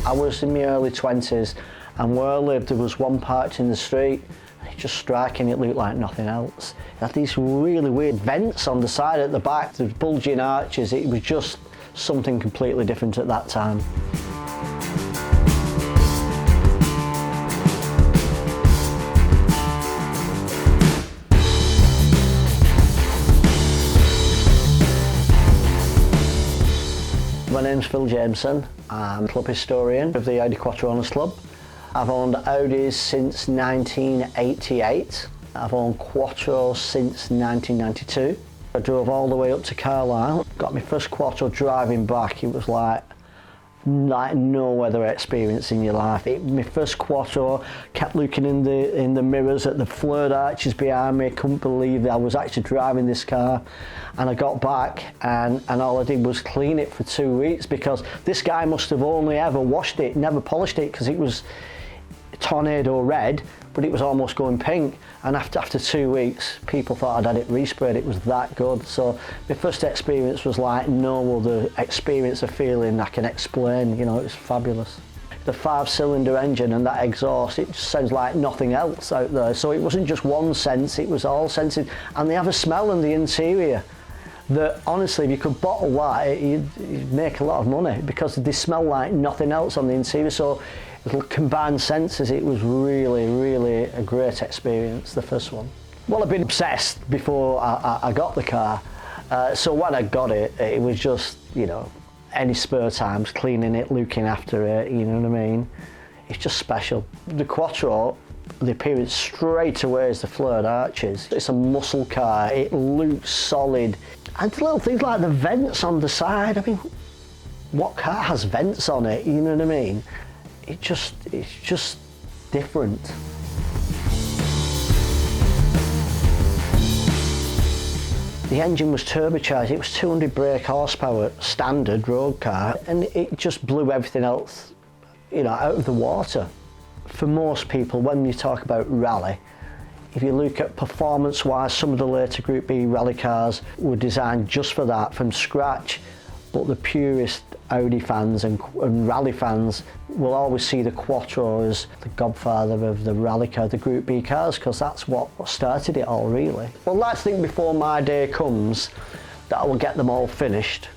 I was in my early 20s, and where I lived there was one parked in the street, and it's just striking, it looked like nothing else. It had these really weird vents on the side at the back, the bulging arches. It was just something completely different at that time. My name's Phil Jameson. I'm a club historian of the Audi Quattro Owners Club. I've owned Audis since 1988. I've owned Quattros since 1992. I drove all the way up to Carlisle. Got my first Quattro driving back. It was like no other experience in your life. My first Quattro, kept looking in the mirrors at the flared arches behind me. I couldn't believe that I was actually driving this car. And I got back and all I did was clean it for 2 weeks, because this guy must have only ever washed it, never polished it, because it was tornado red, but it was almost going pink. And after 2 weeks, people thought I'd had it resprayed. It was that good. So my first experience was like no other experience of feeling I can explain. You know, it was fabulous. The 5-cylinder engine and that exhaust, it just sounds like nothing else out there. So it wasn't just one sense, it was all senses. And they have a smell in the interior that, honestly, if you could bottle that, you'd make a lot of money, because they smell like nothing else on the interior. So combined senses, it was really a great experience, the first one. Well, I've been obsessed before I got the car. So when I got it, it was just, you know, any spare times, cleaning it, looking after it, you know what I mean? It's just special. The Quattro, the appearance straight away is the flared arches. It's a muscle car, it looks solid. And little things like the vents on the side, I mean, what car has vents on it, you know what I mean? It's just different. The engine was turbocharged. It was 200 brake horsepower, standard road car, and it just blew everything else, you know, out of the water. For most people, when you talk about rally, if you look at performance-wise, some of the later Group B rally cars were designed just for that, from scratch. But the purest Audi fans and rally fans will always see the Quattro as the godfather of the rally car, the Group B cars, because that's what started it all, really. Well, I'd like to think before my day comes that I will get them all finished.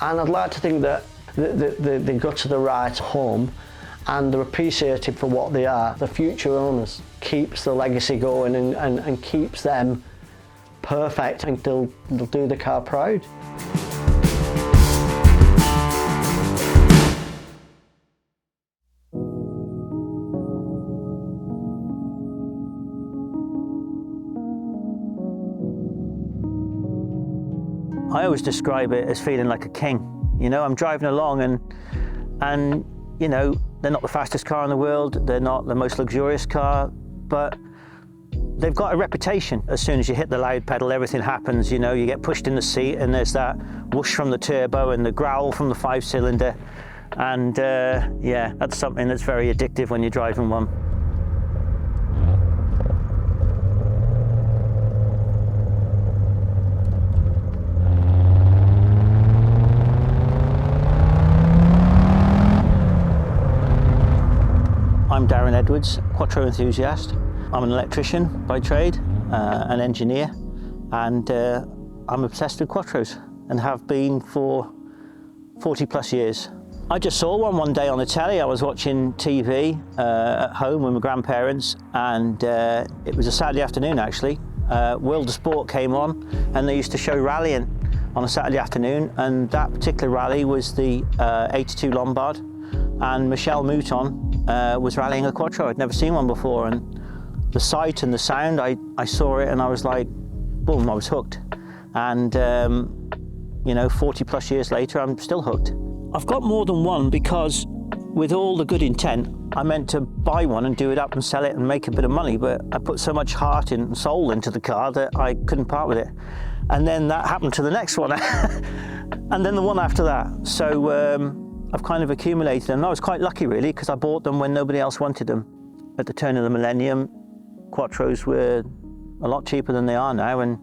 And I'd like to think that they go to the right home and they're appreciated for what they are. The future owners keeps the legacy going and keeps them perfect, and they'll do the car proud. I always describe it as feeling like a king. You know, I'm driving along and you know, they're not the fastest car in the world, they're not the most luxurious car, but they've got a reputation. As soon as you hit the loud pedal, everything happens, you know, you get pushed in the seat and there's that whoosh from the turbo and the growl from the 5-cylinder. And yeah, that's something that's very addictive when you're driving one. I'm Darron Edwards, Quattro enthusiast. I'm an electrician by trade, an engineer, and I'm obsessed with Quattros and have been for 40 plus years. I just saw one day on the telly. I was watching TV at home with my grandparents, and it was a Saturday afternoon actually. World of Sport came on and they used to show rallying on a Saturday afternoon, and that particular rally was the 82 Lombard, and Michel Mouton was rallying a Quattro. I'd never seen one before, and the sight and the sound, I saw it and I was like, boom, I was hooked. And you know, 40 plus years later, I'm still hooked. I've got more than one because with all the good intent, I meant to buy one and do it up and sell it and make a bit of money, but I put so much heart and soul into the car that I couldn't part with it. And then that happened to the next one, and then the one after that. So I've kind of accumulated them. I was quite lucky really, because I bought them when nobody else wanted them. At the turn of the millennium, Quattros were a lot cheaper than they are now, and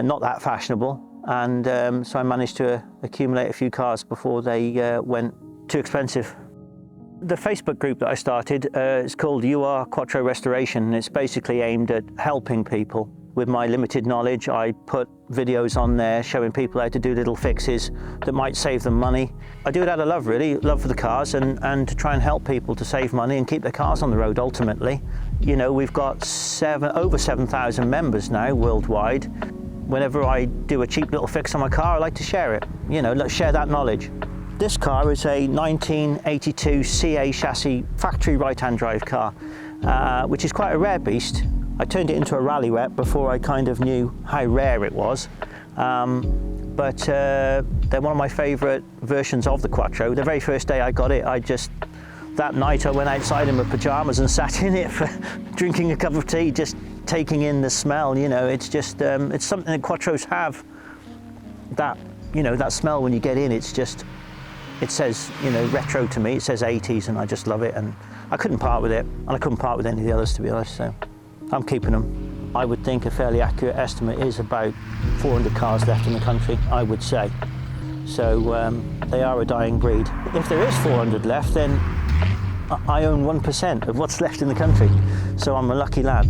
not that fashionable. And so I managed to accumulate a few cars before they went too expensive. The Facebook group that I started is called You Are Quattro Restoration, and it's basically aimed at helping people. With my limited knowledge, I put videos on there showing people how to do little fixes that might save them money. I do it out of love, really, love for the cars, and to try and help people to save money and keep their cars on the road ultimately. You know, we've got over 7,000 members now worldwide. Whenever I do a cheap little fix on my car, I like to share it, you know, let's share that knowledge. This car is a 1982 CA chassis factory right-hand drive car, which is quite a rare beast. I turned it into a rally rep before I kind of knew how rare it was. But they're one of my favourite versions of the Quattro. The very first day I got it, that night I went outside in my pyjamas and sat in it for drinking a cup of tea, just taking in the smell, you know. It's just, it's something that Quattros have, that, you know, that smell when you get in, it's just, it says, you know, retro to me, it says 80s, and I just love it, and I couldn't part with it, and I couldn't part with any of the others, to be honest, so I'm keeping them. I would think a fairly accurate estimate is about 400 cars left in the country, I would say. So they are a dying breed. If there is 400 left, then I own 1% of what's left in the country, so I'm a lucky lad.